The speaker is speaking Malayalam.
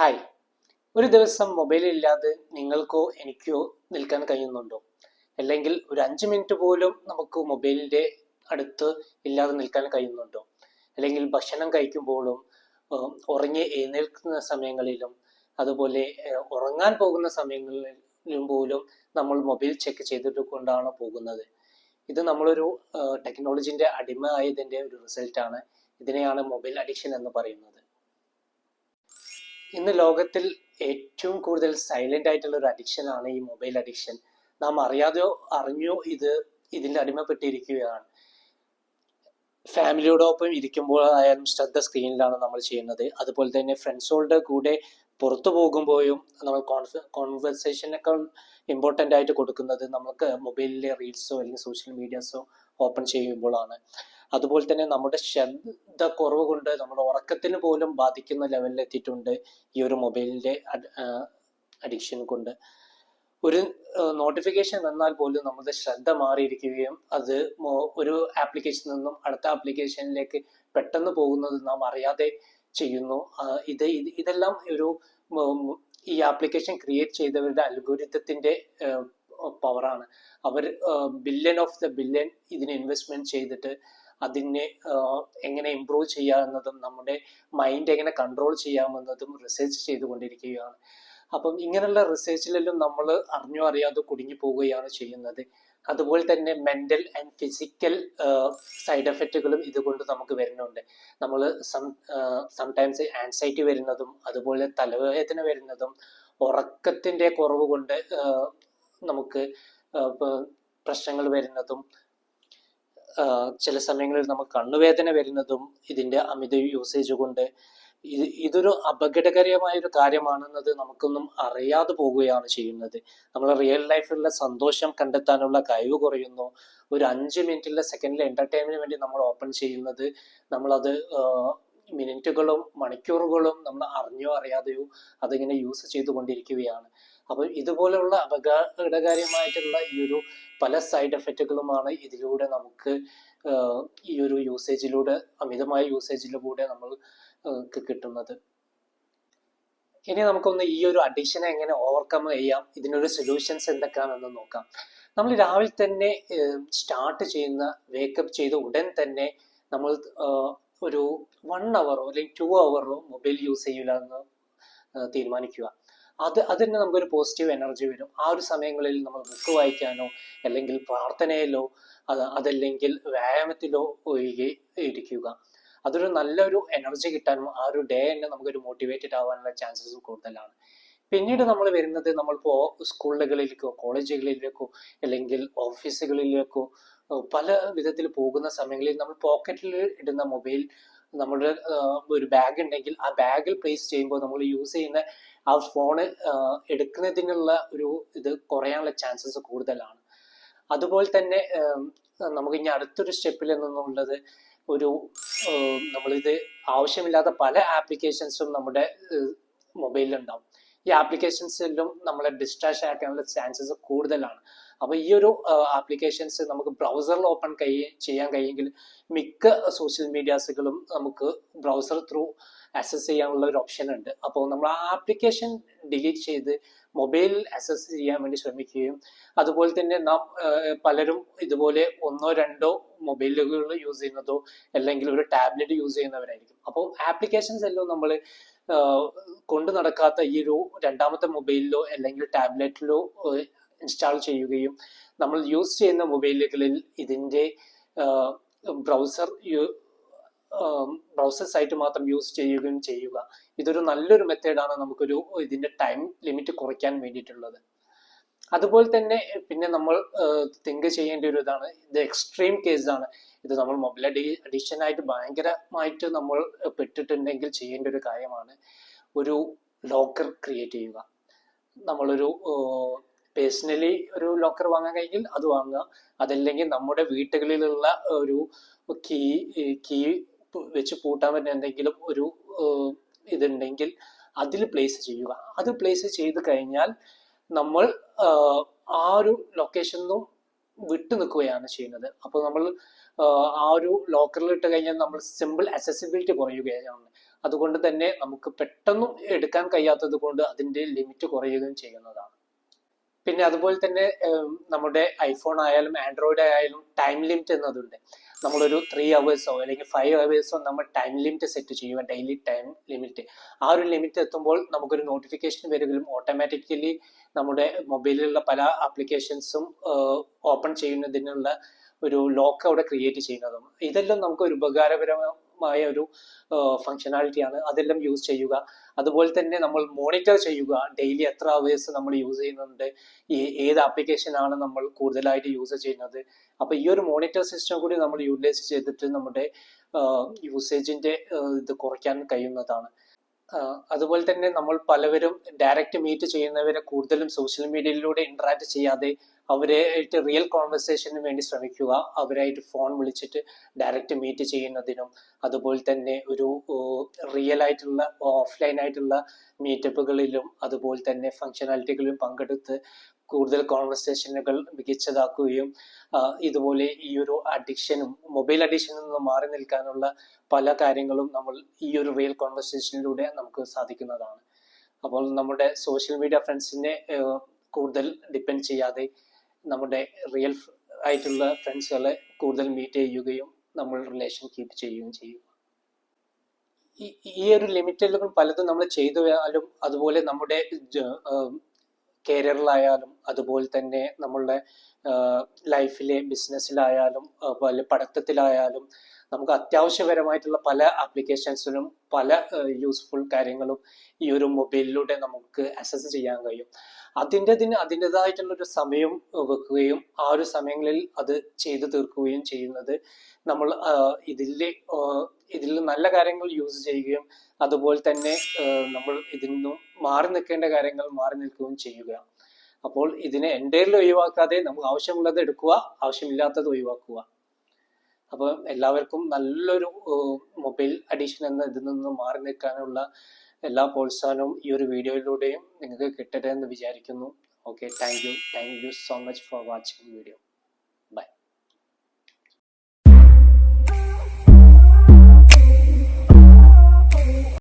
ഹായ്. ഒരു ദിവസം മൊബൈൽ ഇല്ലാതെ നിങ്ങൾക്കോ എനിക്കോ നിൽക്കാൻ കഴിയുന്നുണ്ടോ? അല്ലെങ്കിൽ ഒരു 5 മിനിറ്റ് പോലും നമുക്ക് മൊബൈലിന്റെ അടുത്ത് ഇല്ലാതെ നിൽക്കാൻ കഴിയുന്നുണ്ടോ? അല്ലെങ്കിൽ ഭക്ഷണം കഴിക്കുമ്പോഴും ഉറങ്ങി എഴുന്നേൽക്കുന്ന സമയങ്ങളിലും അതുപോലെ ഉറങ്ങാൻ പോകുന്ന സമയങ്ങളിലും പോലും നമ്മൾ മൊബൈൽ ചെക്ക് ചെയ്തിട്ട് കൊണ്ടാണ് പോകുന്നത്. ഇത് നമ്മളൊരു ടെക്നോളജിന്റെ അടിമ ആയതിന്റെ ഒരു റിസൾട്ടാണ്. ഇതിനെയാണ് മൊബൈൽ അഡിക്ഷൻ എന്ന് പറയുന്നത്. ഇന്ന് ലോകത്തിൽ ഏറ്റവും കൂടുതൽ സൈലന്റ് ആയിട്ടുള്ള ഒരു അഡിക്ഷൻ ആണ് ഈ മൊബൈൽ അഡിക്ഷൻ. നാം അറിയാതെയോ അറിഞ്ഞോ ഇതിന്റെ അടിമപ്പെട്ടിരിക്കുകയാണ്. ഫാമിലിയോടൊപ്പം ഇരിക്കുമ്പോഴായാലും ശ്രദ്ധ സ്ക്രീനിലാണ് നമ്മൾ ചെയ്യുന്നത്. അതുപോലെ തന്നെ ഫ്രണ്ട്സുകളുടെ കൂടെ പുറത്തു പോകുമ്പോഴും നമ്മൾ കോൺവെർസേഷനൊക്കെ ഇമ്പോർട്ടൻ്റ് ആയിട്ട് കൊടുക്കുന്നത് നമുക്ക് മൊബൈലിലെ റീൽസോ അല്ലെങ്കിൽ സോഷ്യൽ മീഡിയാസോ ഓപ്പൺ ചെയ്യുമ്പോഴാണ്. അതുപോലെ തന്നെ നമ്മുടെ ശ്രദ്ധ കുറവ് കൊണ്ട് നമ്മുടെ ഉറക്കത്തിന് പോലും ബാധിക്കുന്ന ലെവലിൽ എത്തിയിട്ടുണ്ട് ഈ ഒരു മൊബൈലിന്റെ അഡിക്ഷൻ കൊണ്ട്. ഒരു നോട്ടിഫിക്കേഷൻ വന്നാൽ പോലും നമ്മുടെ ശ്രദ്ധ മാറിയിരിക്കുകയും അത് ഒരു ആപ്ലിക്കേഷനിൽ നിന്നും അടുത്ത ആപ്ലിക്കേഷനിലേക്ക് പെട്ടെന്ന് പോകുന്നത് നാം അറിയാതെ ചെയ്യുന്നു. ഇതെല്ലാം ഈ ആപ്ലിക്കേഷൻ ക്രിയേറ്റ് ചെയ്തവരുടെ അൽഗോരിതത്തിന്റെ പവറാണ്. അവർ ബില്യൺ ഓഫ് ദ ബില്യൺ ഇതിന് ഇൻവെസ്റ്റ്മെന്റ് ചെയ്തിട്ട് അതിനെ എങ്ങനെ ഇംപ്രൂവ് ചെയ്യാമെന്നതും നമ്മുടെ മൈൻഡ് എങ്ങനെ കൺട്രോൾ ചെയ്യാമെന്നതും റിസർച്ച് ചെയ്തുകൊണ്ടിരിക്കുകയാണ്. അപ്പം ഇങ്ങനെയുള്ള റിസർച്ചിലെല്ലാം നമ്മൾ അറിഞ്ഞോ അറിയാതെ കുടുങ്ങി പോവുകയാണ് ചെയ്യുന്നത്. അതുപോലെ തന്നെ മെന്റൽ ആൻഡ് ഫിസിക്കൽ സൈഡ് എഫക്റ്റുകളും ഇതുകൊണ്ട് നമുക്ക് വരുന്നുണ്ട്. നമ്മൾ സംടൈംസ് ആൻസൈറ്റി വരുന്നതും അതുപോലെ തലവേദന വരുന്നതും ഉറക്കത്തിന്റെ കുറവ് കൊണ്ട് നമുക്ക് പ്രശ്നങ്ങൾ വരുന്നതും ചില സമയങ്ങളിൽ നമുക്ക് കണ്ണുവേദന വരുന്നതും ഇതിന്റെ അമിത യൂസേജ് കൊണ്ട്. ഇതൊരു അപകടകരമായ ഒരു കാര്യമാണെന്നത് നമുക്കൊന്നും അറിയാതെ പോവുകയാണ് ചെയ്യുന്നത്. നമ്മൾ റിയൽ ലൈഫിലുള്ള സന്തോഷം കണ്ടെത്താനുള്ള കഴിവ് കുറയുന്നു. ഒരു 5 മിനിറ്റിലെ സെക്കൻഡിലെ എന്റർടൈൻമെന്റിന് വേണ്ടി നമ്മൾ ഓപ്പൺ ചെയ്യുന്നത് നമ്മളത് മിനിറ്റുകളും മണിക്കൂറുകളും നമ്മൾ അറിഞ്ഞോ അറിയാതെയോ അതിങ്ങനെ യൂസ് ചെയ്തുകൊണ്ടിരിക്കുകയാണ്. അപ്പോൾ ഇതുപോലുള്ള അപകടകാരിയമായിട്ടുള്ള ഈ ഒരു പല സൈഡ് എഫക്റ്റുകളുമാണ് ഇതിലൂടെ നമുക്ക് ഈ ഒരു യൂസേജിലൂടെ അമിതമായ യൂസേജിലൂടെ നമ്മൾക്ക് കിട്ടുന്നത്. ഇനി നമുക്കൊന്ന് ഈ ഒരു അഡിക്ഷനെ എങ്ങനെ ഓവർകം ചെയ്യാം, ഇതിനൊരു സൊല്യൂഷൻസ് എന്തൊക്കെയാണെന്ന് നോക്കാം. നമ്മൾ രാവിലെ തന്നെ സ്റ്റാർട്ട് ചെയ്യുന്ന വേക്കപ്പ് ചെയ്ത ഉടൻ തന്നെ നമ്മൾ ഒരു 1 അവറോ അല്ലെങ്കിൽ 2 അവറോ മൊബൈൽ യൂസ് ചെയ്യില്ല എന്ന് തീരുമാനിക്കുക. അതിന് നമുക്കൊരു പോസിറ്റീവ് എനർജി വരും. ആ ഒരു സമയങ്ങളിൽ നമ്മൾ ബുക്ക് വായിക്കാനോ അല്ലെങ്കിൽ പ്രാർത്ഥനയിലോ അതല്ലെങ്കിൽ വ്യായാമത്തിലോ ഒഴികെ ഇരിക്കുക. അതൊരു നല്ലൊരു എനർജി കിട്ടാനും ആ ഒരു ഡേ തന്നെ നമുക്കൊരു മോട്ടിവേറ്റഡ് ആവാനുള്ള ചാൻസസ് കൂടുതലാണ്. പിന്നീട് നമ്മൾ വരുന്നത് നമ്മളിപ്പോ സ്കൂളുകളിലേക്കോ കോളേജുകളിലേക്കോ അല്ലെങ്കിൽ ഓഫീസുകളിലേക്കോ പല വിധത്തിൽ പോകുന്ന സമയങ്ങളിൽ നമ്മൾ പോക്കറ്റിൽ ഇടുന്ന മൊബൈൽ നമ്മുടെ ഒരു ബാഗ് ഉണ്ടെങ്കിൽ ആ ബാഗിൽ പ്ലേസ് ചെയ്യുമ്പോൾ നമ്മൾ യൂസ് ചെയ്യുന്ന ആ ഫോണ് എടുക്കുന്നതിനുള്ള ഒരു ഇത് കുറയാനുള്ള ചാൻസസ് കൂടുതലാണ്. അതുപോലെ തന്നെ നമുക്ക് ഇനി അടുത്തൊരു സ്റ്റെപ്പിൽ എന്നുള്ളത് നമ്മളിത് ആവശ്യമില്ലാത്ത പല ആപ്ലിക്കേഷൻസും നമ്മുടെ മൊബൈലിൽ ഉണ്ടാവും. ഈ ആപ്ലിക്കേഷൻസിലും നമ്മളെ ഡിസ്ട്രാക്ഷൻ ആക്കാനുള്ള ചാൻസസ് കൂടുതലാണ്. അപ്പൊ ഈ ഒരു ആപ്ലിക്കേഷൻസ് നമുക്ക് ബ്രൗസറിൽ ഓപ്പൺ ചെയ്യാൻ കഴിയുമെങ്കിൽ മിക്ക സോഷ്യൽ മീഡിയാസുകളും നമുക്ക് ബ്രൗസർ ത്രൂ ആക്സസ് ചെയ്യാനുള്ള ഒരു ഓപ്ഷൻ ഉണ്ട്. അപ്പോൾ നമ്മൾ ആ ആപ്ലിക്കേഷൻ ഡിലീറ്റ് ചെയ്ത് മൊബൈൽ ആക്സസ് ചെയ്യാൻ വേണ്ടി ശ്രമിക്കുകയും അതുപോലെ തന്നെ നാം പലരും ഇതുപോലെ 1-2 മൊബൈലുകൾ യൂസ് ചെയ്യുന്നതോ അല്ലെങ്കിൽ ഒരു ടാബ്ലറ്റ് യൂസ് ചെയ്യുന്നവരായിരിക്കും. അപ്പോൾ ആപ്ലിക്കേഷൻസ് എല്ലാം നമ്മൾ കൊണ്ടു നടക്കാത്ത ഈ ഒരു രണ്ടാമത്തെ മൊബൈലിലോ അല്ലെങ്കിൽ ടാബ്ലറ്റിലോ ഇൻസ്റ്റാൾ ചെയ്യുകയും നമ്മൾ യൂസ് ചെയ്യുന്ന മൊബൈലുകളിൽ ഇതിന്റെ ബ്രൗസർ സൈറ്റ് മാത്രം യൂസ് ചെയ്യുകയും ചെയ്യുക. ഇതൊരു നല്ലൊരു മെത്തേഡാണ് നമുക്കൊരു ഇതിന്റെ ടൈം ലിമിറ്റ് കുറയ്ക്കാൻ വേണ്ടിയിട്ടുള്ളത്. അതുപോലെ തന്നെ പിന്നെ നമ്മൾ തിങ്ക് ചെയ്യേണ്ട ഒരു ഇതാണ്, ഇത് എക്സ്ട്രീം കേസാണ്. ഇത് നമ്മൾ മൊബൈൽ അഡിക്ഷൻ ആയിട്ട് ഭയങ്കരമായിട്ട് നമ്മൾ പെട്ടിട്ടുണ്ടെങ്കിൽ ചെയ്യേണ്ട ഒരു കാര്യമാണ് ഒരു ലോക്കർ ക്രിയേറ്റ് ചെയ്യുക. നമ്മളൊരു പേഴ്സണലി ഒരു ലോക്കർ വാങ്ങാൻ കഴിയെങ്കിൽ അത് വാങ്ങുക. അതല്ലെങ്കിൽ നമ്മുടെ വീട്ടുകളിലുള്ള ഒരു കീ വെച്ച് പൂട്ടാൻ പറ്റുന്ന എന്തെങ്കിലും ഒരു ഇതുണ്ടെങ്കിൽ അതിൽ പ്ലേസ് ചെയ്യുക. അത് പ്ലേസ് ചെയ്ത് കഴിഞ്ഞാൽ നമ്മൾ ആ ഒരു ലൊക്കേഷനിൽ നിന്നും വിട്ടു നിൽക്കുകയാണ് ചെയ്യുന്നത്. അപ്പോൾ നമ്മൾ ആ ഒരു ലോക്കറിൽ ഇട്ട് കഴിഞ്ഞാൽ നമ്മൾ സിമ്പിൾ അക്സസിബിലിറ്റി കുറയുകയാണ്. അതുകൊണ്ട് തന്നെ നമുക്ക് പെട്ടെന്ന് എടുക്കാൻ കഴിയാത്തത് കൊണ്ട് അതിന്റെ ലിമിറ്റ് കുറയുകയും ചെയ്യുന്നതാണ്. പിന്നെ അതുപോലെ തന്നെ നമ്മുടെ ഐഫോൺ ആയാലും ആൻഡ്രോയിഡ് ആയാലും ടൈം ലിമിറ്റ് എന്നതുണ്ട്. നമ്മളൊരു 3 hours അല്ലെങ്കിൽ 5 hours നമ്മൾ ടൈം ലിമിറ്റ് സെറ്റ് ചെയ്യുക, ഡെയിലി ടൈം ലിമിറ്റ്. ആ ഒരു ലിമിറ്റ് എത്തുമ്പോൾ നമുക്കൊരു നോട്ടിഫിക്കേഷൻ വരികയും ഓട്ടോമാറ്റിക്കലി നമ്മുടെ മൊബൈലിലുള്ള പല ആപ്ലിക്കേഷൻസും ഓപ്പൺ ചെയ്യുന്നതിനുള്ള ഒരു ലോക്ക് അവിടെ ക്രിയേറ്റ് ചെയ്യുന്നതും. ഇതെല്ലാം നമുക്ക് ഒരു ഉപകാരപരമായ ഒരു ഫങ്ഷനാലിറ്റിയാണ്. അതെല്ലാം യൂസ് ചെയ്യുക. അതുപോലെ തന്നെ നമ്മൾ മോണിറ്റർ ചെയ്യുക, ഡെയിലി എത്ര അവേഴ്സ് നമ്മൾ യൂസ് ചെയ്യുന്നുണ്ട്, ഏത് ആപ്ലിക്കേഷൻ ആണ് നമ്മൾ കൂടുതലായിട്ട് യൂസ് ചെയ്യുന്നത്. അപ്പൊ ഈ ഒരു മോണിറ്റർ സിസ്റ്റം കൂടി നമ്മൾ യൂട്ടിലൈസ് ചെയ്തിട്ട് നമ്മുടെ യൂസേജിന്റെ ഇത് കുറയ്ക്കാൻ കഴിയുന്നതാണ്. അതുപോലെ തന്നെ നമ്മൾ പലവരും ഡയറക്റ്റ് മീറ്റ് ചെയ്യുന്നവരെ കൂടുതലും സോഷ്യൽ മീഡിയയിലൂടെ ഇന്ററാക്ട് ചെയ്യാതെ അവരായിട്ട് റിയൽ കോൺവെർസേഷന് വേണ്ടി ശ്രമിക്കുക. അവരായിട്ട് ഫോൺ വിളിച്ചിട്ട് ഡയറക്റ്റ് മീറ്റ് ചെയ്യുന്നതിനും അതുപോലെ തന്നെ ഒരു റിയൽ ആയിട്ടുള്ള ഓഫ്ലൈൻ ആയിട്ടുള്ള മീറ്റപ്പുകളിലും അതുപോലെ തന്നെ ഫങ്ഷനാലിറ്റികളിലും പങ്കെടുത്ത് കൂടുതൽ കോൺവെർസേഷനുകൾ മികച്ചതാക്കുകയും ഇതുപോലെ ഈ ഒരു അഡിക്ഷനും മൊബൈൽ അഡിക്ഷനിൽ നിന്ന് മാറി നിൽക്കാനുള്ള പല കാര്യങ്ങളും നമ്മൾ ഈ ഒരു റിയൽ കോൺവെർസേഷനിലൂടെ നമുക്ക് സാധിക്കുന്നതാണ്. അപ്പോൾ നമ്മുടെ സോഷ്യൽ മീഡിയ ഫ്രണ്ട്സിനെ കൂടുതൽ ഡിപ്പെൻഡ് ചെയ്യാതെ നമ്മുടെ റിയൽ ആയിട്ടുള്ള ഫ്രണ്ട്സുകളെ കൂടുതൽ മീറ്റ് ചെയ്യുകയും നമ്മൾ റിലേഷൻ കീപ്പ് ചെയ്യുകയും ചെയ്യുക. ഈ ഒരു ലിമിറ്റുകൾ പലതും നമ്മൾ ചെയ്താലും അതുപോലെ നമ്മുടെ കരിയറിലായാലും അതുപോലെ തന്നെ നമ്മളുടെ ലൈഫിലെ ബിസിനസ്സിലായാലും അതുപോലെ പഠിത്തത്തിലായാലും നമുക്ക് അത്യാവശ്യപരമായിട്ടുള്ള പല ആപ്ലിക്കേഷൻസിനും പല യൂസ്ഫുൾ കാര്യങ്ങളും ഈ ഒരു മൊബൈലിലൂടെ നമുക്ക് ആക്സസ് ചെയ്യാൻ കഴിയും. അതിൻ്റെതായിട്ടുള്ള ഒരു സമയം വെക്കുകയും ആ ഒരു സമയങ്ങളിൽ അത് ചെയ്തു തീർക്കുകയും ചെയ്യുന്നത് നമ്മൾ ഇതിൽ നല്ല കാര്യങ്ങൾ യൂസ് ചെയ്യുകയും അതുപോലെ തന്നെ നമ്മൾ ഇതിൽ നിന്നും മാറി നിൽക്കേണ്ട കാര്യങ്ങൾ മാറി നിൽക്കുകയും ചെയ്യുക. അപ്പോൾ ഇതിനെ എൻ്റയർലി ഒഴിവാക്കാതെ നമുക്ക് ആവശ്യമുള്ളത് എടുക്കുക, ആവശ്യമില്ലാത്തത് ഒഴിവാക്കുക. അപ്പോൾ എല്ലാവർക്കും നല്ലൊരു മൊബൈൽ അഡിക്ഷൻ എന്ന ഇതിൽ നിന്ന് മാറി നിൽക്കാനുള്ള എല്ലാ പ്രോത്സാഹനവും ഈ ഒരു വീഡിയോയിലൂടെയും നിങ്ങൾക്ക് കിട്ടട്ടെ എന്ന് വിചാരിക്കുന്നു. Okay, thank you so much for watching video.